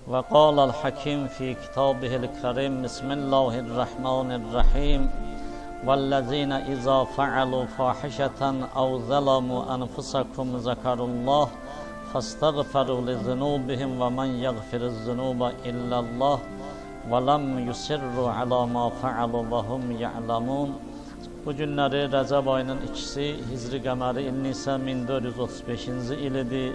وقال الحكيم في كتابه الكريم بسم الله الرحمن الرحيم والذين إذا فعلوا فاحشة أو ظلموا أنفسهم ذكروا الله فاستغفروا لذنوبهم ومن يغفر الذنوب إلا الله ولم يصروا على ما فعلوا وهم يعلمون. Bu günləri Rəcəb ayının ikisi Hicri qəməri ilin isə 1435-ci il idi.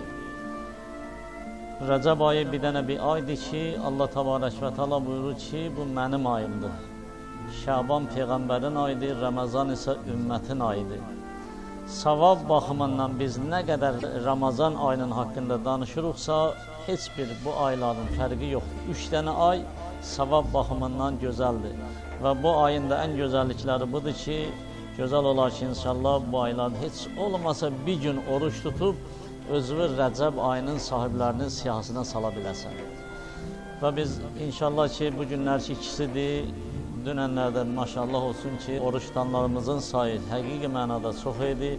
Rəcəb ayı bir dənə bir aydır ki, Allah Təbarək və Təala buyurur ki, bu mənim ayımdır. Şaban Peyğəmbərin ayıdır, Ramazan isə ümmətin ayıdır. Savab baxımından biz nə qədər Ramazan ayının haqqında danışırıqsa, heç bir bu ayların fərqi yoxdur. 3 dənə ay savab baxımından gözəldir. Və bu ayın da ən gözəllikləri budur ki, gözəl olar ki, inşallah bu aylarda heç olmasa bir gün oruç tutub, özünü Rəcəb ayının sahiblərinin siyahısına sala biləsən. Və biz inşallah ki, bu günlər ki, ikisidir, dünənlərdən maşallah olsun ki, oruç tutanlarımızın sayı həqiqi mənada çox idi.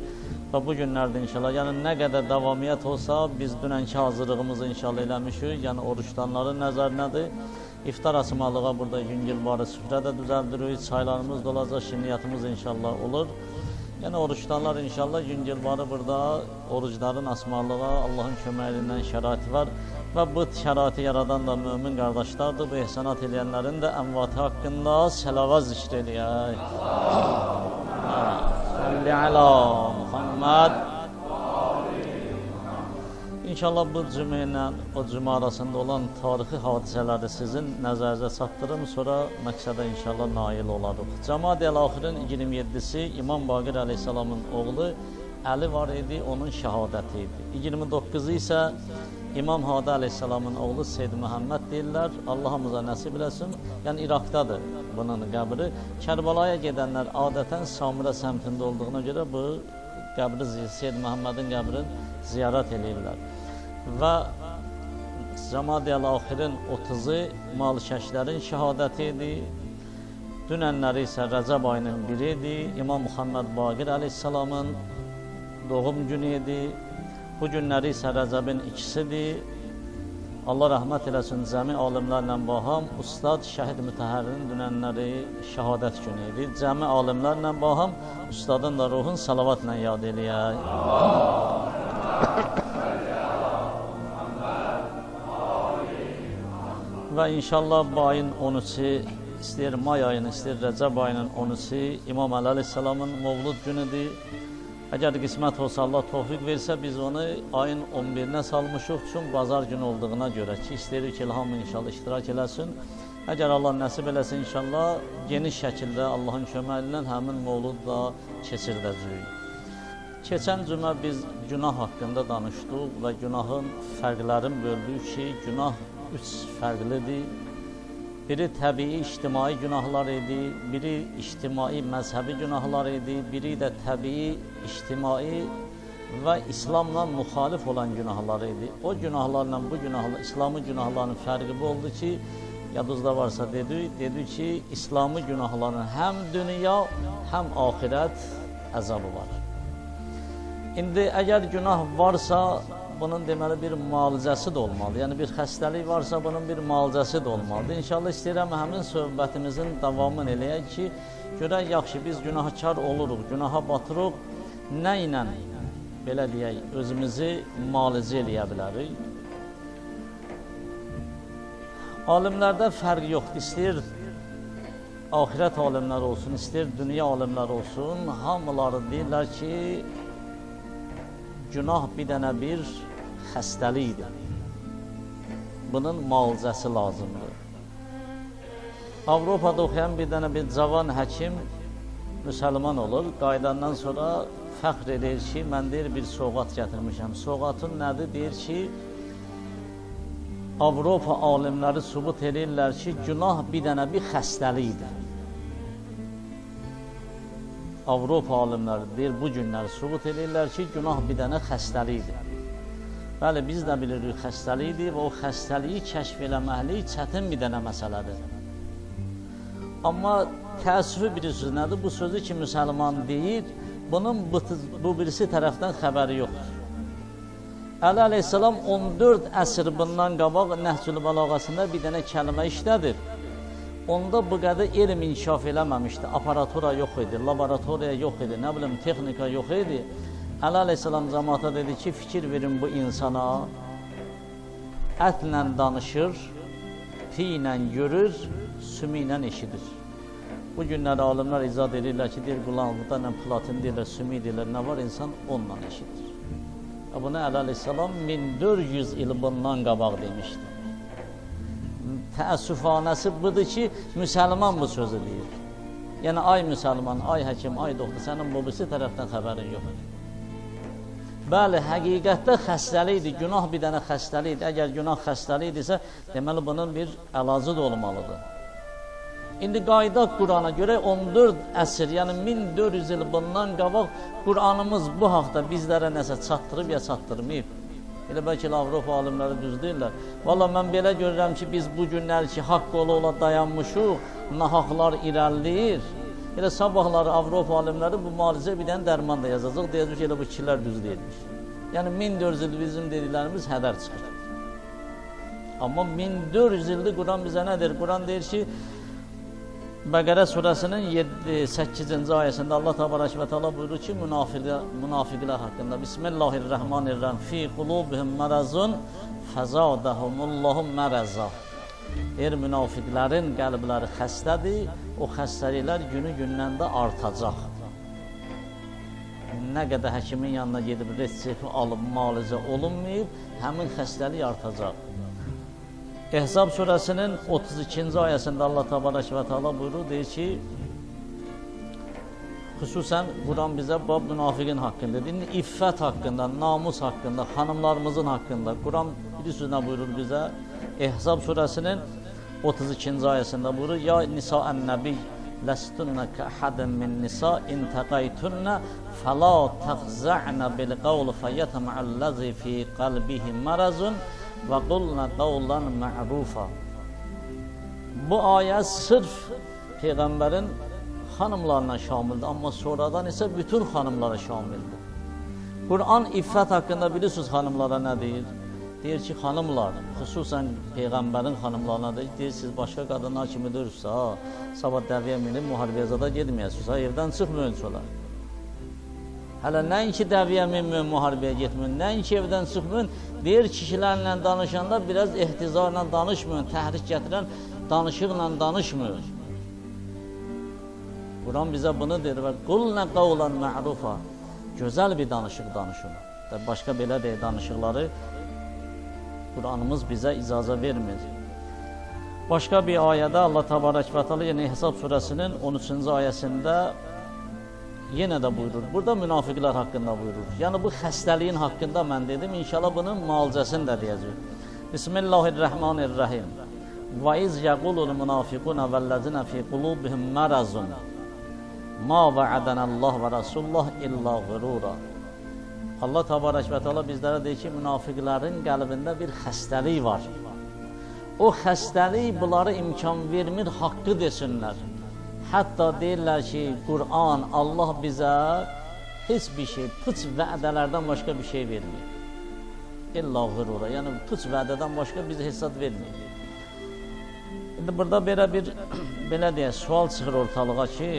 Və bu günlərdə inşallah, yəni nə qədər davamiyyət olsa, biz dünənki hazırlığımızı inşallah eləmişik, yəni oruç tutanların nəzərinədir. İftar asmalığa burada yüngülvarı süfrə də düzəldirik, çaylarımız da olacaq, şirniyyatımız inşallah olur. Yəni oruç tutanlar inşallah yüngülvarı burada orucların asmalığa Allahın köməyindən şəraiti var. Və bu şəraiti yaradan da mümin qardaşlardır. Bu ehsanat eləyənlərin də əmvatı haqqında səlavat zikr eləyək. Salli ala Muhammed. İnşallah bu cümə ilə o cümə arasında olan tarixi hadisələri sizin nəzərinizə çatdırım, sonra məqsədə inşallah nail olarıq. Cəmadi-əl-axirin 27-si İmam Baqir əleyhissalamın oğlu Əli var idi, onun şəhadəti idi. 29-u isə İmam Hadi əleyhissalamın oğlu Seyyid Məhəmməd deyirlər, Allahımıza nəsib eləsin. Yəni İraqdadır bunun qəbri. Kərbalaya gedənlər adətən Samira səmtində olduğuna görə bu qəbri, Seyyid Məhəmmədin qəbrini ziyarət edirlər. Və Cəmadi-əl-axirin 30-u Malişəşlərin şəhadəti idi. Dünənləri isə Rəcəb ayının 1-i idi. İmam Muhammed Baqir əleyhissalamın doğum günü idi. Bu günləri isə Rəcəbin 2-sidir. Allah rəhmət eləsin cəmi alimlərlə baham, Ustad Şəhid Mütəhərrin dünənləri şəhadət günü idi. Cəmi alimlərlə baham, Ustadın da ruhun salavatla yad eləyək. Və inşallah bu ayın 13-ü, istəyir may ayını, istəyir Rəcəb ayının 13-ü İmam Əli əleyhissalamın Mövlud günüdür. Əgər qismət olsa, Allah tövfiq versə, biz onu ayın 11-nə salmışıq, çünki bazar günü olduğuna görə ki, istəyirik ki, hamı inşallah iştirak eləsin. Əgər Allah nəsib eləsin, inşallah geniş şəkildə Allahın köməyi ilə həmin Mövlud da keçirdəcəyik. Keçən cümə biz günah haqqında danışdıq və günahın fərqlərini böldük ki, günah 3 fərqlidir. Biri təbii, ictimai günahlar idi, biri ictimai, məzhəbi günahlar idi, biri də təbii, ictimai və İslamla müxalif olan günahlar idi. O günahlarla bu günahlar, İslamı günahlarının fərqi bu oldu ki, yadınızda varsa dedi ki, İslamı günahlarının həm dünya, həm axirət əzabı var. İndi əgər günah varsa, bunun deməli bir müalicəsi də olmalı. Yəni bir xəstəlik varsa, bunun bir müalicəsi də olmalıdır. İnşallah istəyirəm həmin söhbətimizin davamını eləyək ki, görək yaxşı biz günahkar oluruq, günaha batırıq, nə ilə belə deyək, özümüzü müalicə eləyə bilərik. Alimlərdə fərq yoxdur, istəyir axirət alimləri olsun, istəyir dünya alimləri olsun, hamıları deyirlər ki, günah bir dənə bir xəstəlikdir. Bunun müalicəsi lazımdır. Avropada oxuyan bir dənə bir cavan həkim müsəlman olur. Qayıdandan sonra fəxr edir ki, mən deyir bir soğat gətirmişəm. Soğatın nədir? Deyir ki, Avropa alimləri sübut edirlər ki, günah bir dənə bir xəstəlikdir. Avropa alimləri deyir, bu günləri sübut edirlər ki, günah bir dənə xəstəlikdir. Bəli, biz də bilirik xəstəlikdir və o xəstəliyi kəşf eləməklik çətin bir dənə məsələdir. Amma təəssüfü bilirsiniz nədir? Bu sözü ki, müsəlman deyir, bunun bu birisi tərəfdən xəbəri yoxdur. Əli əleyhissalam 14 əsr bundan qabaq Nəhcül Bəlağasında bir dənə kəlmə işlədir. Onda bu qədər elm inkişaf eləməmişdi. Aparatura yox idi, laboratoriya yox idi, nə bilim texnika yox idi. Əli əleyhissalam cəmaata dedi ki, fikir verin bu insana. Ətlə danışır, piylə görür, sümü ilə eşidir. Bu günləri alimlər izah edirlər ki, deyir qulağında nə platin deyirlər, sümü deyirlər, nə var insan onunla eşidir. Bunu Əli əleyhissalam 1400 il bundan qabaq demişdi. Təəssüfanəsi budur ki, müsəlman bu sözü deyir. Yəni, ay müsəlman, ay həkim, ay doktor, sənin bu birisi tərəfdən xəbərin yox. Bəli, həqiqətdə xəstəlikdir, günah bir dənə xəstəlikdir. Əgər günah xəstəlikdirsə, deməli bunun bir əlacı da olmalıdır. İndi qayda Qurana görə 14 əsr, yəni 1400 il bundan qabaq Quranımız bu haqda bizlərə nəsə çatdırıb ya çatdırmayıb. Elə bəlkə Avropa alimləri düz deyirlər. Valla mən belə görürəm ki, biz bu günlər ki, haqq ola dayanmışıq, nahaqlar irəliləyir. Elə sabahları Avropa alimləri bu müalicə bir dənə dərman da yazacaq, deyəcək ki, elə bu kişilər düz deyilmiş. Yəni 1400 il bizim dediklərimiz hədər çıxır. Amma 1400 ildir Quran bizə nə deyir? Quran deyir ki, Bəqərə surəsinin 8-ci ayəsində Allah təbarək və təala buyurur ki, münafiqlər haqqında Bismillahirrahmanirrahim fi qulubihim marazun fazadahumullahu maraza. Deyir, münafiqlərin qəlbləri xəstədir, o xəstəliklər günü-gündən də artacaq. Nə qədər həkimin yanına gedib resepti alıb müalicə olunmayıb, həmin xəstəlik artacaq. Ehzab surəsinin 32-ci ayəsində Allah təbarək və təala buyurur, deyir ki, xüsusən Quran bizə bab münafiqin haqqında, deyir, iffət haqqında, namus haqqında, xanımlarımızın haqqında. Quran bilirsiniz nə buyurur bizə? Ehzab surəsinin 32-ci ayəsində buyurur, ya nisa'ən nəbi ləstunnə kəəhədən min nisa intəqaytunnə fəla təxzə'nə bil qavlu fəyyətəmə'əlləzi fi qalbihi marazun və qulna qavlan ma'rufa. Bu ayə sırf Peyğəmbərin xanımlarına şamildir, amma sonradan isə bütün xanımlara şamildir. Quran iffət haqqında bilirsiniz xanımlara nə deyir? Deyir ki, xanımlar, xüsusən Peyğəmbərin xanımlarına deyir, siz başqa qadınlar kimi dörürsünüz, sabah dəviyə minib müharibəyə zada gedməyəsiniz, evdən çıxmayın çölə. Hələ nəinki dəviyə minməyin, müharibəyə getməyin, nəinki evdən çıxmayın, deyir kişilərlə danışanda biraz ehtizarla danışmayın, təhrik gətirən danışıqla danışmayın. Quran bizə bunu deyir və qulna qavlan ma'rufa, gözəl bir danışıq danışın. Başqa belə deyir danışıqları Quranımız bizə icazə vermir. Başqa bir ayədə Allah təbarək və təala yəni Hesab surəsinin 13-cü ayəsində yenə də buyurur. Burada münafiqlər haqqında buyurur. Yəni bu xəstəliyin haqqında mən dedim, inşallah bunun müalicəsini də deyəcək. Bismillahirrahmanirrahim. Və iz yəqulul münafiquna vəllezina fi qulubihim marazun ma va'adanallah və rasulullah illa ğurura. Allah təbarək və təala bizlərə deyir ki, münafiqlərin qəlbində bir xəstəlik var. O xəstəlik bunlara imkan vermir, haqqı desinlər. Hətta deyirlər ki, Quran, Allah bizə heç bir şey, puç vədələrdən başqa bir şey vermir. İlla ğurura, yəni puç vədədən başqa bizə hesab vermir. İndi burada belə deyək, sual çıxır ortalığa ki,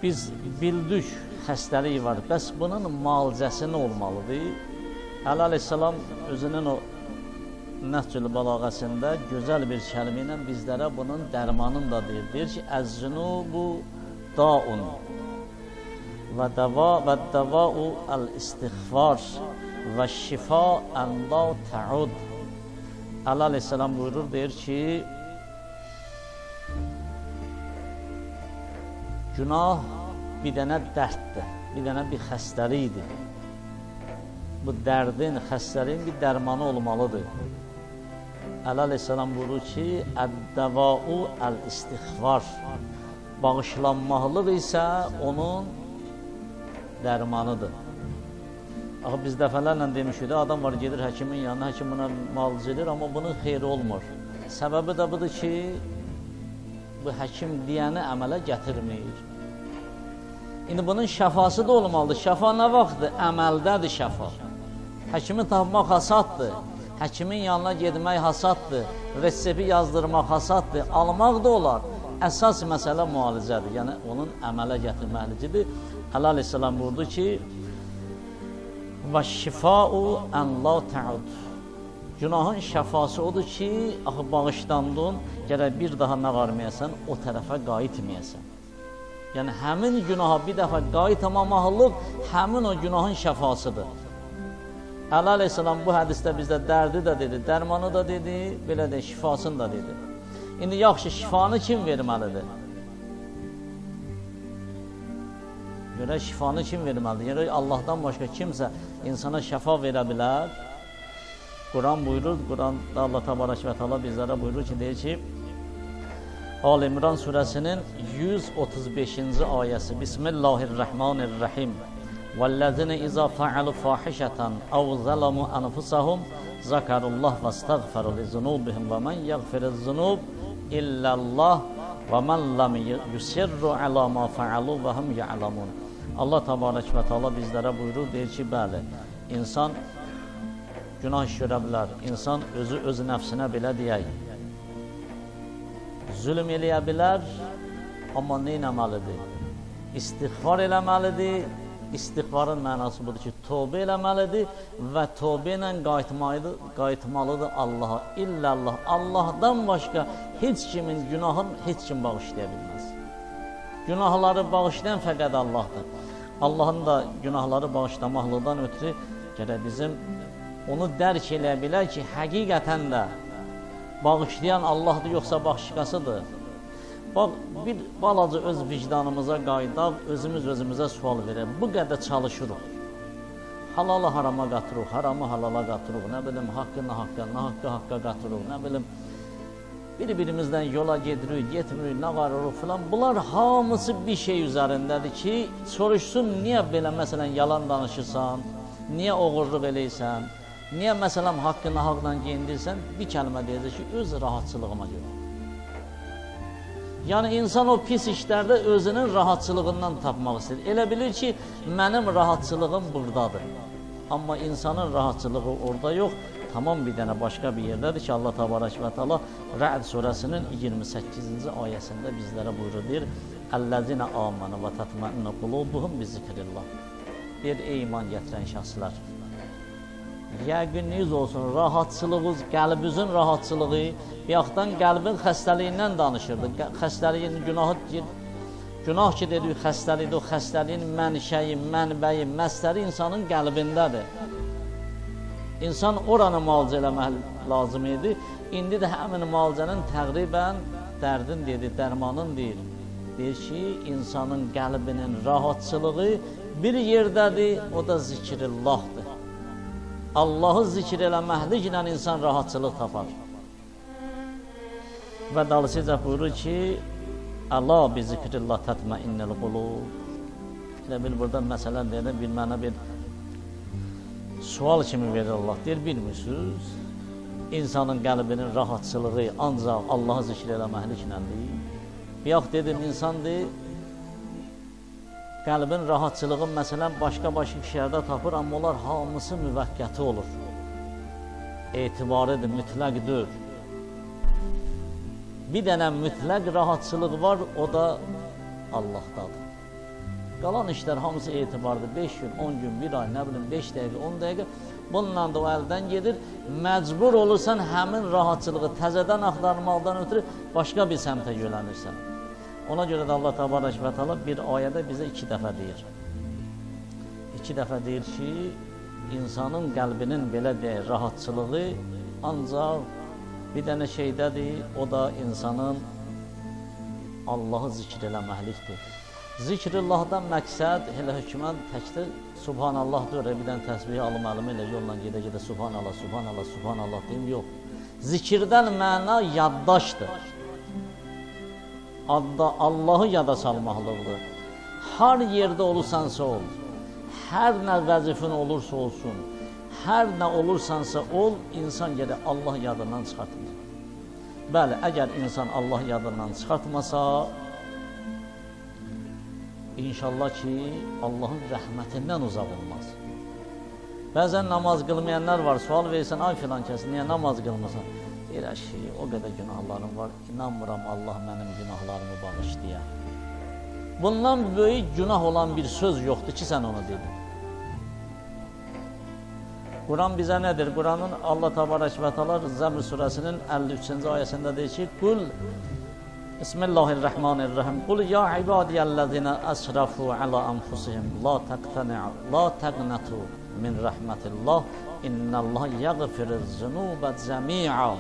biz bildik xəstəlik var, bəs bunun müalicəsi nə olmalıdır? Əli əleyhissalam özünün o Nəhcül Bəlağəsində gözəl bir kəlmə ilə bizlərə bunun dərmanını da deyir. Deyir ki, əz-zunubu daun və dəva'u əl-istiğfar və şifa ən-la təud. Əli əleyhissalam buyurur, deyir ki, günah bir dənə dərddir, bir dənə bir xəstəlikdir. Bu dərdin, xəstəliyin bir dərmanı olmalıdır. Əli əleyhissalam buyurur ki, əd-dəva'u əl-istiğfar. Bağışlanmaqlıq isə onun dərmanıdır. Axı biz dəfələrlə demişik də, adam var gedir həkimin yanına, həkim buna müalicə edir, amma bunun xeyri olmur. Səbəbi də budur ki, bu həkim deyəni əmələ gətirmir. İndi bunun şəfası da olmalıdır. Şəfa nə vaxtdır? Əməldədir şəfa. Həkimi tapmaq hasaddır. Həkimin yanına getmək hasaddır. Resepti yazdırmaq hasaddır. Almaq da olar. Əsas məsələ müalicədir. Yəni, onun əmələ gətirməlidir. Allah Aleyhisselam buyurdu ki, və şifau ən la təud. Günahın şəfası odur ki, axı bağışlandın, gərək bir daha nə varmayasan, o tərəfə qayıtmayasan. Yəni, həmin günaha bir dəfə qayıtmamaqlıq, həmin o günahın şəfasıdır. Allah Aleyhisselam bu hədisdə bizdə dərdi də dedi, dərmanı da dedi, belə də şifasını da dedi. İndi yaxşı, şifanı kim verməlidir? Görək, şifanı kim verməlidir? Yəni, Allahdan başqa kimsə insana şəfa verə bilər. Quran buyurur, Quran'da Allah Təbarək və Teala bizlərə buyurur ki, deyir ki, Al-İmran surəsinin 135-ci ayəsi, Bismillahirrahmanirrahim. وَالَّذِينَ إِذَا فَعَلُوا فَاحِشَةً أَوْ ظَلَمُوا أَنفُسَهُمْ ذَكَرُوا اللَّهَ فَاسْتَغْفَرُوا لِذُنُوبِهِمْ وَمَنْ يَغْفِرُ الذُّنُوبَ إِلَّا اللَّهُ وَمَنْ لَمْ يُصِرُّوا عَلَى مَا فَعَلُوا وَهُمْ يَعْلَمُونَ. Allah Təbarək və Teala bizlərə buyurur, deyir ki, bəli, insan günah işləyə bilər, insan özü öz nəfsinə belə deyək, zülm eləyə bilər, amma nə etməlidir? İstiğfar eləməlidir. İstiğfarın mənası budur ki, tövbə eləməlidir və tövbə ilə qayıtmalıdır Allaha. İllallah, Allahdan başqa heç kimin günahını heç kim bağışlaya bilməz. Günahları bağışlayan fəqət Allahdır. Allahın da günahları bağışlamaqlıqdan ötürü gərək bizim onu dərk eləyə bilər ki, həqiqətən də bağışlayan Allahdır, yoxsa başqasıdır. Bax, bir balaca öz vicdanımıza qayıdaq, özümüzə sual verək. Bu qədər çalışırıq. Halalı harama qatırıq, haramı halala qatırıq, nə bilim, haqqı nahaqqa, nahaqqa haqqa qatırıq, nə bilim, bir-birimizdən yola gedirik, getmirik, nə qarırıq filan. Bunlar hamısı bir şey üzərindədir ki, soruşsun, niyə belə, məsələn, yalan danışırsan, niyə oğurluq eləyirsən, niyə, məsələn, haqqı nahaqla geyindirsən, bir kəlmə deyəcək ki, öz rahatçılığıma görə. Yəni, insan o pis işlərdə özünün rahatçılığından tapmaq istəyir. Elə bilir ki, mənim rahatçılığım buradadır. Amma insanın rahatçılığı orada yox, tamam bir dənə başqa bir yerdədir ki, Allah Təbarək və Teala Rə'd surəsinin 28-ci ayəsində bizlərə buyurur, deyir, Əl-ləzinə amanə və tətməinnə qulubuhum bi zikrillah. Deyir, ey iman gətirən şəxslər, yəqininiz olsun, rahatçılığınız, qəlbinizin rahatçılığı, yaxdan qəlbin xəstəliyindən danışırdı. Xəstəliyin günah ki dedik, xəstəlikdir, o xəstəliyin mənşəyi, mənbəyi, məsələri insanın qəlbindədir. İnsan oranı müalicə eləmək lazım idi. İndi də həmin müalicənin təqribən dərdin dedi, dərmanın deyir. Deyir ki, insanın qəlbinin rahatçılığı bir yerdədir, o da zikrillahdır. Allahı zikr eləməklə insan rahatçılıq tapar. Və dalısıca buyurur ki, Əla bi zikrillah tətməinnəl qulub. Elə bil, burada məsələ deyəndə bir mənə bir sual kimi verir Allah. Deyir, bilmirsiniz, insanın qəlbinin rahatçılığı ancaq Allahı zikr eləməklədir. Yox, dedim, insandır, qəlbin rahatçılığı, məsələn, başqa işlərdə tapır, amma onlar hamısı müvəqqəti olur. Etibaridir, mütləqdir. Bir dənə mütləq rahatçılıq var, o da Allahdadır. Qalan işlər hamısı etibardır. 5 gün, 10 gün, 1 ay, nə bilim, 5 dəqiqə, 10 dəqiqə, bununla da o əldən gedir. Məcbur olursan, həmin rahatçılığı təzədən axtarmaqdan ötürü başqa bir səmtə yönəlirsən. Ona görə də Allah Təbarək və Teala bir ayədə bizə 2 dəfə deyir. 2 dəfə deyir ki, insanın qəlbinin belə deyir, rahatçılığı ancaq bir dənə şeydədir, o da insanın Allahı zikr eləməklikdir. Zikrullahdan məqsəd, elə hökmən təkdir, Subhanallah deyir, bir dənə təsbih alım əlimə ilə yolla gedə-gedə Subhanallah, Subhanallah, Subhanallah deyim, yox. Zikirdən məna yaddaşdır. Allahı yada salmaqlıqdır. Hər yerdə olursansa ol, hər nə vəzifin olursa olsun, hər nə olursansa ol, insan gedək Allah yadından çıxartmır. Bəli, əgər insan Allah yadından çıxartmasa, İnşallah ki Allahın rəhmətindən uzaq olmaz. Bəzən namaz qılmayanlar var, sual verirsən, ay filan kəsin, niyə namaz qılmırsan? Deyir, o qədər günahlarım var, inanmıram Allah mənim günahlarımı bağışlayar. Bundan böyük günah olan bir söz yoxdur ki, sən onu dedin. Quran bizə nədir? Quranın Allah Təbarək və Təala Zəmr surəsinin 53-cü ayəsində deyir ki, Qul Bismillahirrahmanirrahim. Qul ya ibadiyəllezine əsrafu alə anfusihim la təqnətu min rəhmətillah innəllah yəğfiriz zunubə cəmi'a.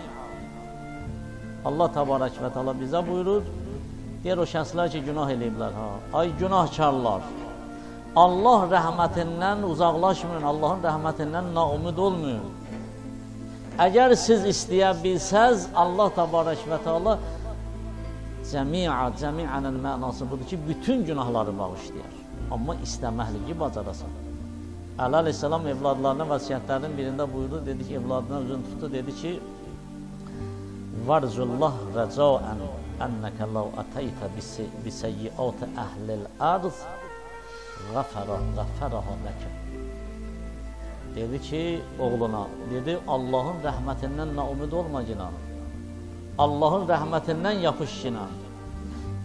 Allah Təbarək və Təala bizə buyurur, deyir o şəxslər ki, günah eləyiblər, ay günahkarlar, Allah rəhmətindən uzaqlaşmayın, Allahın rəhmətindən naumid olmayın. Əgər siz istəyə bilsəz, Allah Təbarək və Təala cəmi'anın mənası budur ki, bütün günahları bağışlayar. Amma istəməkliyi bacarasan. Əli aleyhissalam evladlarına vəsiyyətlərinin birində buyurdu, dedi ki, evladına özünü tutdu, dedi ki, Varzullah rəcaən ənnəkə ləv ətəytə bisəyyiatı əhlil ərz Qəfərəhə ləkə. Dedi ki, oğluna, dedi, Allahın rəhmətindən naumid olma ginan. Allahın rəhmətindən yapış ginan.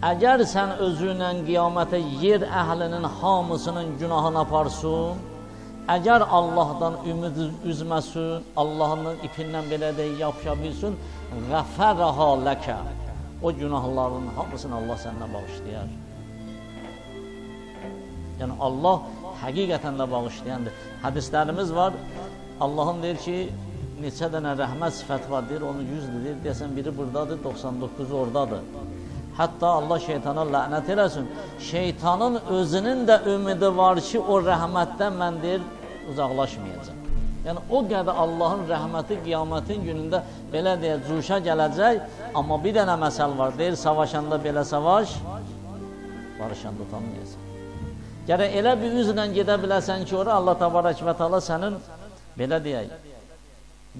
Əgər sən özünlə qiyamətə yer əhlinin hamısının günahını aparsın, əgər Allahdan ümid üzməsin, Allahın ipindən belə də yapışa bilsin, Qəfərəhə ləkə. O günahların hamısını Allah səndən bağışlayar. Yəni Allah həqiqətən də bağışlayandır. Hədislərimiz var, Allahın deyir ki, neçə dənə rəhmət sifəti var, deyir, onu 100'dür, deyir, deyəsən biri buradadır, 99'u oradadır. Hətta Allah şeytana lənət eləsin, şeytanın özünün də ümidi var ki, o rəhmətdən mən deyir, uzaqlaşmayacaq. Yəni o qədər Allahın rəhməti qiyamətin günündə belə deyə cuşa gələcək, amma bir dənə məsəl var, deyir, savaşanda belə savaş, barışanda utanmayacaq. Gərək elə bir üzlə gedə biləsən ki, ora Allah Təbarək və Təala sənin, belə deyək,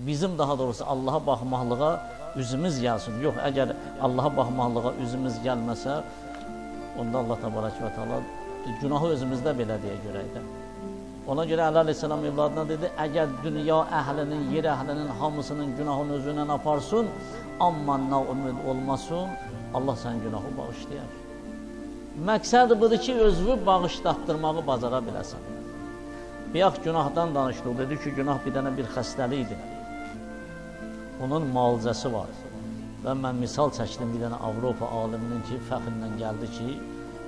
bizim daha doğrusu Allaha baxmaqlığa üzümüz gəlsin. Yox, əgər Allaha baxmaqlığa üzümüz gəlməsə, onda Allah Təbarək və Təala günahı özümüzdə belə deyə görəkdə. Ona görə Əli aleyhissalam evladına dedi, əgər dünya əhlinin, yer əhlinin hamısının günahını özündən aparsın, amma naumid olmasın, Allah sən günahı bağışlayar. Məqsəd budur ki, özünü bağışlatdırmağı bacara biləsən. Biyaq günahdan danışdıq, dedi ki, günah bir dənə bir xəstəlikdir. Onun müalicəsi var. Və mən misal çəkdim bir dənə Avropa aliminin ki, fəxrlə gəldi ki,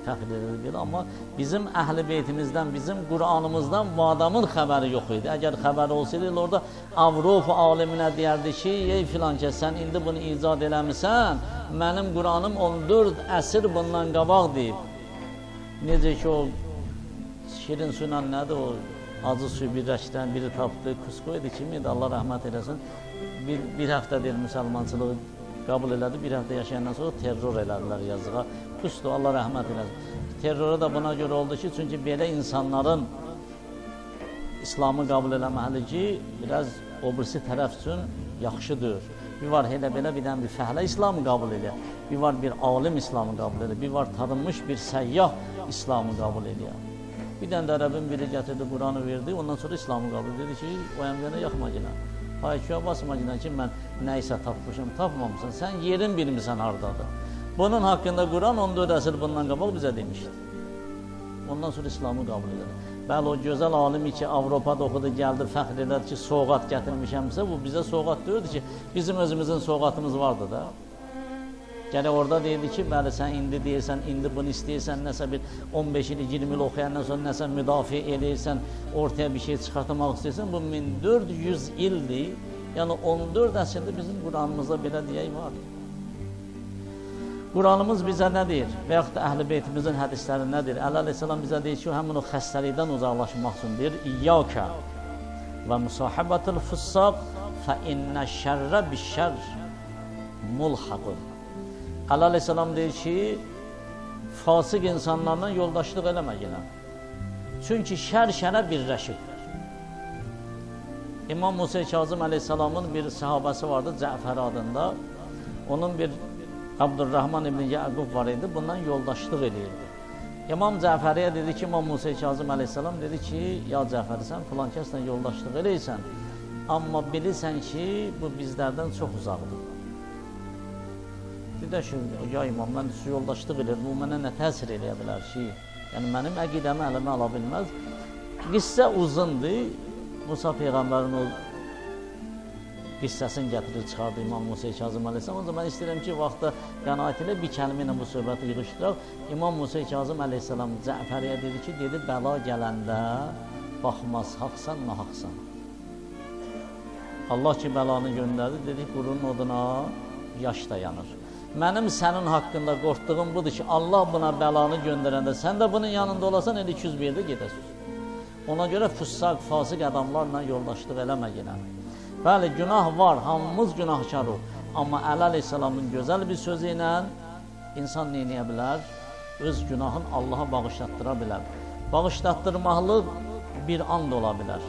fəxr edilir, amma bizim əhl-i beytimizdən, bizim Qur'anımızdan bu adamın xəbəri yox idi. Əgər xəbəri olsaydı, orada Avropa aliminə deyərdi ki, ey filan ki, sən indi bunu icad eləmirsən, mənim Qur'anım 14 əsr bundan qabaq deyib. Necə ki, o şirin suyla nədir, o acı suyu birləşdirən biri tapdı, kuskoydu, kim idi, Allah rəhmət eləsin. Bir həftə deyil, müsəlmançılığı qəbul elədi, bir həftə yaşayandan sonra terror elədilər yazığa. Kusdu, Allah rəhmət eləsin. Terrora da buna görə oldu ki, çünki belə insanların İslamı qəbul eləməli ki, biraz o birisi tərəf üçün yaxşıdır. Bir var elə-belə bir dənə bir fəhlə İslamı qəbul edir. Bir var bir alim İslamı qəbul edir. Bir var tanınmış bir səyyah İslamı qəbul edir. Bir dənə də ərəbin biri gətirdi, Quranı verdi, ondan sonra İslamı qəbul edir ki, o əmriyənə yaxma günə. Haykiyə basma günə ki, mən nə isə tapmışım, tapmamışsın, sən yerin bilmirsən haradadır. Bunun haqqında Quran 14 əsr bundan qabaq bizə demişdi. Ondan sonra İslamı qəbul edir. Bəli, o gözəl alimi ki, Avropada oxudu, gəldi, fəxr elədi ki, soğat gətirmişəmsə, bu bizə soğat deyirdi ki, bizim özümüzün soğatımız vardı da. Gələk orada deyildi ki, bəli, sən indi deyirsən, indi bunu istəyirsən, nəsə bir 15 il, 20 il oxuyandan sonra nəsə müdafiə eləyirsən, ortaya bir şey çıxartmaq istəyirsən, bu 1400 ildir, yəni 14 əsrdə bizim Quranımızda belə deyək var. Quranımız bizə nə deyir? Və yaxud da Əhl-i Beytimizin hədisləri nədir? Əli aleyhissalam bizə deyir ki, həmin o xəstəlikdən uzaqlaşmaq üçün deyir, İyyəkə və müsahibətul fıssaq fə innə şərrə bişşər mulhaqın. Əli aleyhissalam deyir ki, fasıq insanlarla yoldaşlıq eləməyinə. Çünki şərə birləşir. İmam Musa Kazım aleyhissalamın bir sahabəsi vardı, Cəfər adında. Onun bir Abdurrahman ibn Yaqub var idi, bundan yoldaşlıq edirdi. İmam Cəfəriyə dedi ki, İmam Musa Kazım əleyhissalam dedi ki, ya Cəfəri, sən filan kəslə yoldaşlıq eləysən, amma bilirsən ki, bu bizlərdən çox uzaqdır. Dedi ki, ya imam, mən yoldaşlıq eləyirəm, bu mənə nə təsir eləyə bilər ki, yəni mənim əqidəmi əlimə ala bilməz. Qissə uzundur, Musa Peyğəmbərin o qissəsini gətirir, çıxardı İmam Musa Kazım əleyhissalam. Ancaq mən istəyirəm ki, vaxtda qənaət ilə bir kəlmə ilə bu söhbəti yığışdıraq. İmam Musa Kazım əleyhissalam Cəfəriyə dedi ki, dedi, bəla gələndə baxmaz, haqsan, nahaqsan. Allah ki, bəlanı göndərdi, dedi, qurunun oduna yaş dayanır. Mənim sənin haqqında qorxduğum budur ki, Allah buna bəlanı göndərəndə, sən də bunun yanında olasan, elə 201-də gedəsiniz. Ona görə fıssaq, fasıq adamlarla yoldaşlıq eləmə yenə. Bəli, günah var, hamımız günahkarıq. Amma Əli əleyhissalamın gözəl bir sözü ilə insan neyləyə bilər? Öz günahın Allaha bağışlatdıra bilər. Bağışlatdırmaqlıq bir an da ola bilər.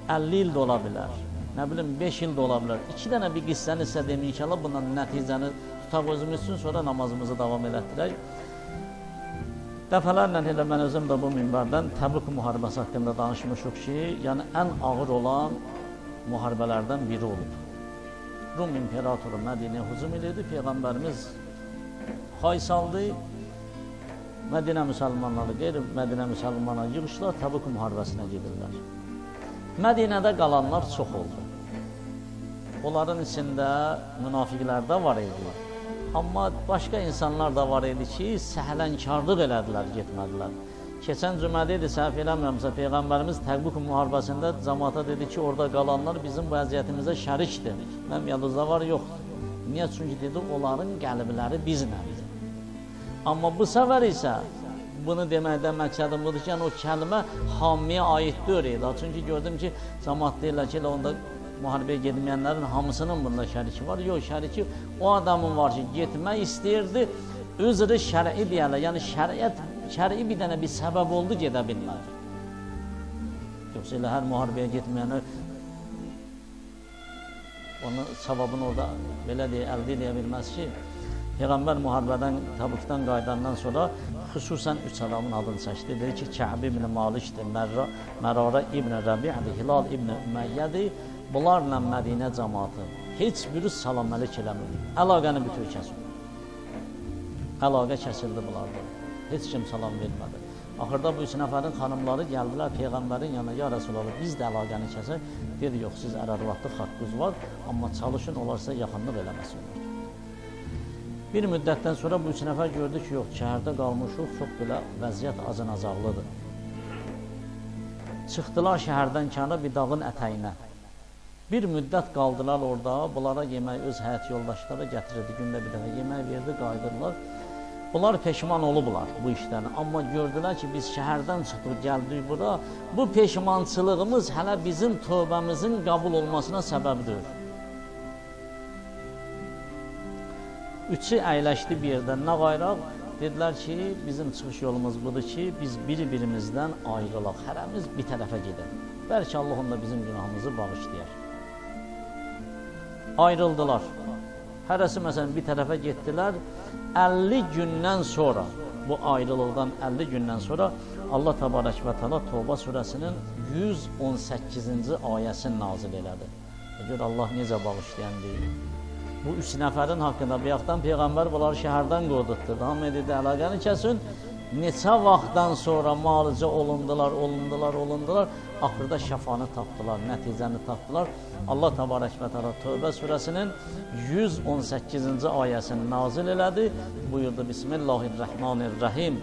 50 il də ola bilər. Nə bilim, 5 il də ola bilər. 2 dənə bir qissəni sizə deyim, inşallah bundan nəticəni tutaq özümüz üçün, sonra namazımızı davam elətdirək. Dəfələrlə elə mən özüm də bu minbərdən Təbük müharibəsi haqqında danışmışıq ki, yəni ən ağır olan müharibələrdən biri olub. Rum imperatoru Mədinəyə hücum edirdi, Peyğəmbərimiz xay saldı, Mədinə müsəlmanları, qeyri-Mədinə müsəlmanları yığışdılar, Təbük müharibəsinə gedirlər. Mədinədə qalanlar çox oldu. Onların içində münafiqlər də var idi. Amma başqa insanlar da var idi ki, səhlənkarlıq elədilər, getmədilər. Keçən cümədə idi, səhv eləmirəmsə, Peyğəmbərimiz Təbük müharibəsində cəmaata dedi ki, orada qalanlar bizim bu əziyyətimizə şərikdir. Mənim yadınızda var, yoxdur. Niyə? Çünki dedi, onların qəlbləri bizlədir. Amma bu səfər isə bunu deməkdən məqsədim budur ki, yəni o kəlmə hamiyə aid deyil. Çünki gördüm ki, cəmaat deyirlər ki, onda müharibəyə getməyənlərin hamısının bunda şəriki var. Yox, şəriki o adamın var ki, getmək istəyirdi, üzrü şəri deyərlər. Yəni şəri bir dənə bir səbəb oldu, gedə bilmədi. Yoxsa elə hər müharibəyə getməyənlər onun savabını orada belə deyə, əldə edə bilməz ki, Peyğəmbər müharibədən, Təbükdən qaydandan sonra xüsusən 3 adamın adını çəkdi. Dedi ki, Kəb ibn Malikdir, Mərara ibn Rəbi'dir, Hilal ibn Üməyyədir. Bunlarla Mədinə cəmaatı heç biri salam əlik eləmir. Əlaqəni bütün kəsildi. Əlaqə kəsildi bunlarda. Heç kim salam vermədi. Axırda bu 3 nəfərin xanımları gəldilər Peyğəmbərin yanına, ya Rəsulallah, biz də əlaqəni kəsək. Dedi, yox, siz ər-arvadlıq haqqınız var, amma çalışın, olarsa yaxınlıq eləməsinlər. Bir müddətdən sonra bu 3 nəfər gördü ki, yox, şəhərdə qalmışıq, çox belə vəziyyət acınacaqlıdır. Çıxdılar şəhərdən kənara bir dağın ətəyinə. Bir müddət qaldılar orada, bunlara yemək öz həyat yoldaşları gətirirdi, gündə bir dəfə yemək verdi, qaydırlar. Bunlar peşman olublar bu işdən, amma gördülər ki, biz şəhərdən çıxdıq, gəldik bura, bu peşmançılığımız hələ bizim tövbəmizin qəbul olmasına səbəbdir. Üçü əyləşdi bir yerdən, nə qayraq? Dedilər ki, bizim çıxış yolumuz budur ki, biz bir-birimizdən ayrılaq, hərəmiz bir tərəfə gedək. Bəlkə Allah onda bizim günahımızı bağışlayar. Ayrıldılar. Hərəsi məsələn bir tərəfə getdilər. 50 gündən sonra, bu ayrılıqdan 50 gündən sonra Allah Təbarək və Təala Tövbə surəsinin 118-ci ayəsini nazil elədi. Gör Allah necə bağışlayan deyil. Bu 3 nəfərin haqqında bir yaxdan Peyğəmbər bunları şəhərdən qovdurdu. Hamı dedi, əlaqəni kəsin. Neçə vaxtdan sonra müalicə olundular. Axırda şəfanı tapdılar, nəticəni tapdılar. Allah Təbarək və Təala Tövbə surəsinin 118-ci ayəsini nazil elədi. Buyurdu, Bismillahirrahmanirrahim.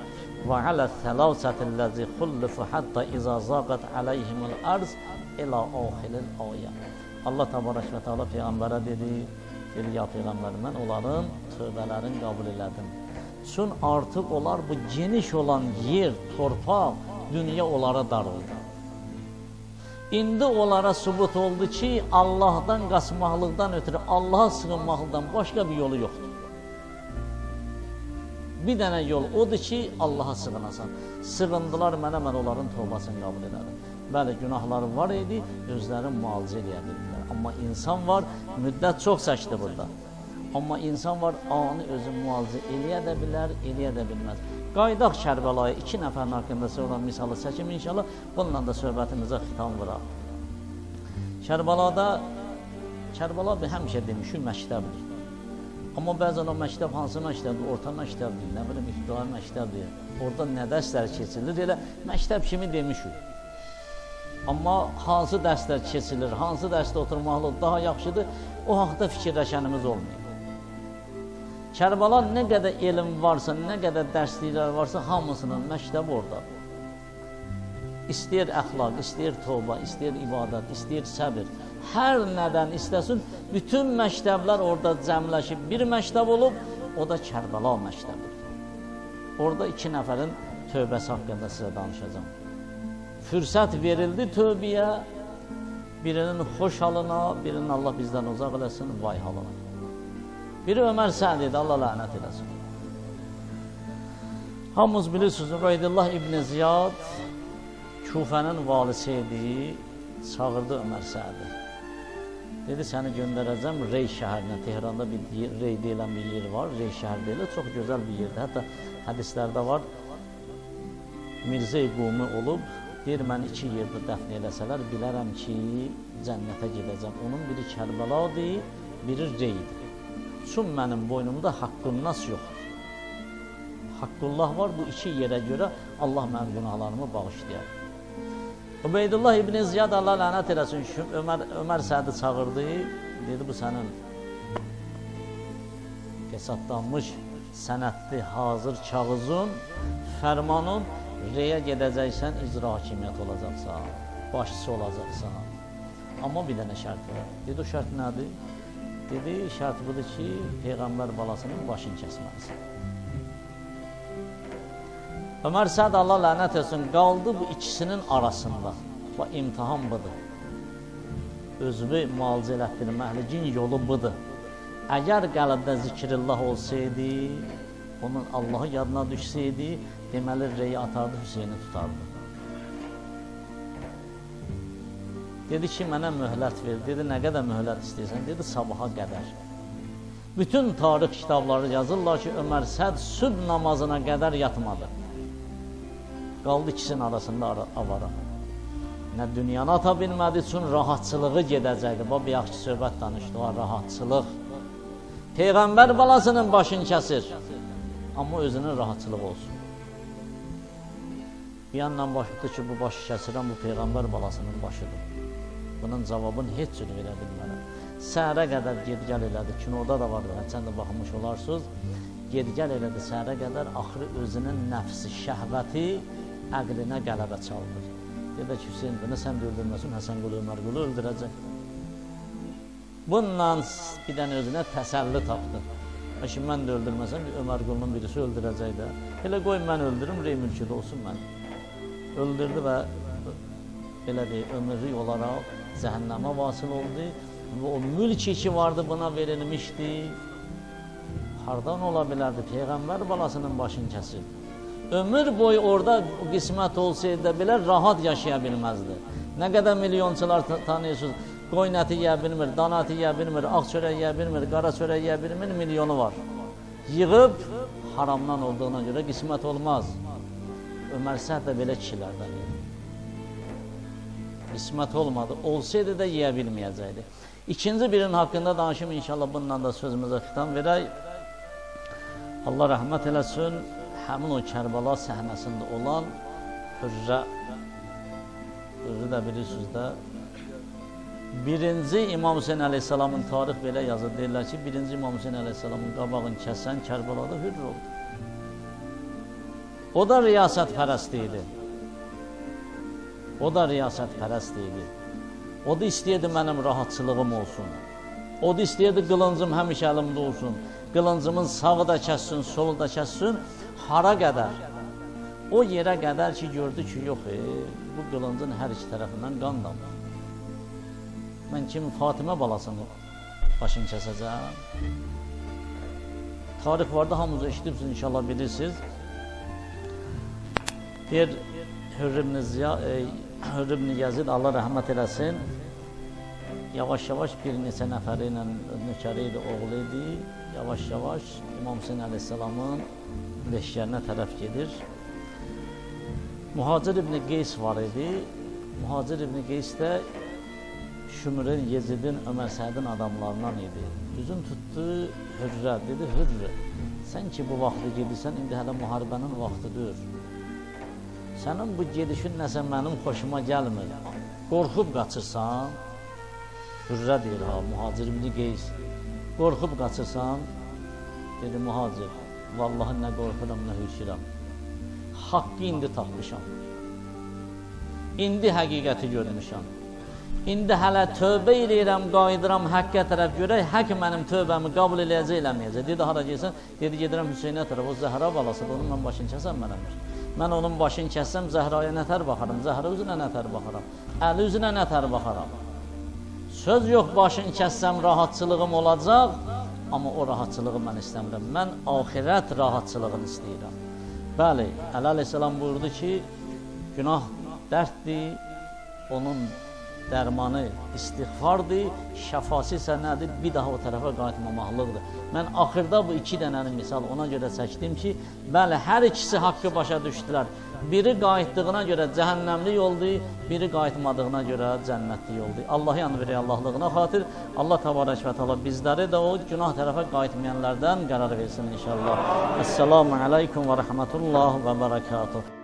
Və aləs-sələvsətilləzi xullufu hətta izə zaqət əleyhimul ərz ilə ahilil ayə. Allah Təbarək və Təala Peyğəmbərə dedi, ya Peyğəmbər, mən onların tövbələrini qəbul elədim. Çün artıq onlar bu geniş olan yer, torpaq, dünya onlara dar oldu. İndi onlara sübut oldu ki, Allahdan qaçmaqlıqdan ötürü, Allaha sığınmaqlıqdan başqa bir yolu yoxdur. Bir dənə yol odur ki, Allaha sığınasan. Sığındılar mənə, mən onların tövbəsini qəbul elədim. Bəli, günahları var idi, özləri müalicə edə bildilər. Amma insan var, müddət çox çəkdi burada. Amma insan var, anı özü müalicə eləyə də bilər, eləyə də bilməz. Qaydaq Kərbəlaya 2 nəfərin haqqında olan misalı çəkim inşallah. Bununla da söhbətimizə xitam vuraq. Kərbəla həmişə demişik məktəbdir. Amma bəzən o məktəb hansı məktəbdir? Orta məktəbdir, nə bilim, ibtidai məktəbdir. Orada nə dərslər keçilir? Elə məktəb kimi demişik. Amma hansı dərslər keçilir, hansı dərsdə oturmaqlı daha yaxşıdır, o haqda fikirləşənimiz olmuyor. Kərbəla nə qədər elm varsa, nə qədər dərsliklər varsa, hamısının məktəbi oradadır. İstəyir əxlaq, istəyir tövbə, istəyir ibadət, istəyir səbir. Hər nədən istəsin, bütün məktəblər orada cəmləşib bir məktəb olub, o da Kərbəla məktəbidir. Orada 2 nəfərin tövbəsi haqqında sizə danışacağım. Fürsət verildi tövbəyə, birinin xoş halına, birinin Allah bizdən uzaq eləsin, vay halına. Biri Ömər Səd idi, Allah lənət eləsin. Hamımız bilirsiniz, Ubeydullah İbn Ziyad Kufənin valisi idi, çağırdı Ömər Sədi. Dedi, səni göndərəcəm Rey şəhərinə, Tehranda bir Rey deyilən bir yer var, Rey şəhər deyilir, çox gözəl bir yerdir. Hətta hədislərdə var, Mirzə-i Qumi olub, deyir, mən 2 yerdə dəfn eləsələr, bilərəm ki, cənnətə gedəcəm. Onun biri Kərbəladır, biri Reydir. Çün mənim boynumda haqqınnas yoxdur. Haqqullah var, bu 2 yerə görə Allah mənim günahlarımı bağışlayar. Ubeydullah İbn Ziyad, Allah lənət eləsin, Ömər Sədi çağırdı, dedi, bu sənin qesatlanmış sənətli, hazır kağızın, fərmanın, Reyə gedəcəksən, icra hakimiyyət olacaqsan, başçısı olacaqsan. Amma bir dənə şərt var. Dedi, o şərt nədir? Dedi, şərt budur ki, Peyğəmbər balasının başını kəsməlisin. Ömər Səd, Allah lənət etsin, qaldı bu ikisinin arasında. Və imtihan budur. Özünü müalicə elətdirməkliyin yolu budur. Əgər qəlbdə zikrillah olsaydı, onun Allahı yadına düşsəydi, deməli Reyi atardı, Hüseyni tutardı. Dedi ki, mənə möhlət ver. Dedi, nə qədər möhlət istəyirsən? Dedi, sabaha qədər. Bütün tarix kitabları yazırlar ki, Ömər Səd sübh namazına qədər yatmadı. Qaldı ikisinin arasında avara. Nə dünyanı ata bilmədi üçün rahatçılığı gedəcəkdi. Bir yaxşı söhbət danışdı, o rahatçılıq. Peyğəmbər balasının başını kəsir. Amma özünün rahatçılığı olsun. Bir yandan başlıqdır ki, bu başı kəsirən bu Peyğəmbər balasının başıdır. Bunun cavabını heç cür verə bilmərəm. Səhərə qədər gedgəl elədi. Kinoda da var, sən də baxmış olarsınız. Gedgəl elədi səhərə qədər, axırı özünün nəfsi, şəhvəti əqlinə qələbə çaldır. Dedi ki, Hüseyin, bunu sən də öldürməsin, Həsən Qulu, Ömər Qulu öldürəcək. Bununla bir dənə özünə təsəlli tapdı. Şimdi mən də öldürməsəm, Ömər Qulunun birisi öldürəcək də. Elə qoy mən öldürüm, Rey mülküdə olsun mən. Öldürdü və belə deyil, ömürlük olaraq cəhənnəmə vasıl oldu. Və o mülki ki vardı, buna verilmişdi. Hardan ola bilərdi? Peyğəmbər balasının başını kəsir. Ömür boyu orada qismət olsaydı belə rahat yaşaya bilməzdi. Nə qədər milyonçular tanıyırsınız, qoyun əti yeyə bilmir, dan əti yeyə bilmir, ağ çörək yeyə bilmir, qara çörək yeyə bilmir, milyonu var. Yığıb haramdan olduğuna görə qismət olmaz. Ömər Səd də belə kişilərdən idi. Qismət olmadı, olsaydı da yeyə bilməyəcəkdi. İkinci birinin haqqında danışım, inşallah bununla da sözümüzə xitam verək. Allah rəhmət eləsin, həmin o Kərbəla səhnəsində olan Hürrə, özü də bilirsiniz də, birinci İmam Hüseyin əleyhissalamın tarix belə yazır, deyirlər ki, birinci İmam Hüseyin əleyhissalamın qabağını kəsən Kərbəlada Hürr oldu. O da riyasət idi. O da riyasət idi. O da istəyirdi mənim rahatçılığım olsun. O da istəyirdi qılıncım həmişə əlimdə olsun. Qılıncımın sağı da kəssin, solu da kəssin. Hara qədər? O yerə qədər ki, gördü ki, yox, bu qılıncın hər iki tərəfindən qan damır. Mən kimi Fatimə balasını başını kəsəcəm. Tarix vardı, hamınız eşitibsiniz, inşallah bilirsiniz. Deyir, Hürr ibn Yazid, Allah rəhmət eləsin, yavaş-yavaş bir neçə nəfəri ilə nökəri idi, oğlu idi, yavaş-yavaş İmam Hüseyin əleyhissalamın leşkərinə tərəf gedir. Muhacir ibn Qeys var idi. Muhacir ibn Qeys də Şümrün, Yezidin, Ömər Sədin adamlarından idi. Üzün tutdu Hürrə, dedi Hürrə, sən ki bu vaxtı gedirsən, indi hələ müharibənin vaxtıdır. Sənin bu gedişin nəsə mənim xoşuma gəlmir. Qorxub qaçırsan, Hürrə deyir ha, Muhacir ibn Qeys. Qorxub qaçırsan, dedi Muhacir, vallahi nə qorxuram, nə hüşürəm. Haqqı indi tapmışam. İndi həqiqəti görmüşəm. İndi hələ tövbə eləyirəm, qayıdıram həqqə tərəf görək, haqq mənim tövbəmi qəbul eləyəcək, eləməyəcək. Dedi, hara gəlsən? Dedi, gedirəm Hüseynə tərəf, o Zəhra balasıdır, onun mən başını kəsəm mənəmdir. Mən onun başını kəssəm, Zəhraya nətər baxaram, Zəhra üzünə nətər baxaram, əli üzünə nətər baxaram. Söz yox, başını kəssəm, rahatçılığım olacaq, amma o rahatçılığı mən istəmirəm. Mən axirət rahatçılığını istəyirəm. Bəli, Əli əleyhissalam buyurdu ki, günah dərddir, onun dərmanı istiğfardır, şəfası isə nədir? Bir daha o tərəfə qayıtmamaqlıqdır. Mən axırda bu iki dənənin misal ona görə çəkdim ki, bəli, hər ikisi haqqı başa düşdülər. Biri qayıtdığına görə cəhənnəmli yoldur, biri qayıtmadığına görə cənnətli yoldur. Allah yanı verək Allahlığına xatir. Allah təbarək və təala bizləri də o günah tərəfə qayıtmayanlardan qərar versin inşallah. Esselamu aleykum və rəhmətullah və bərəkatuhu.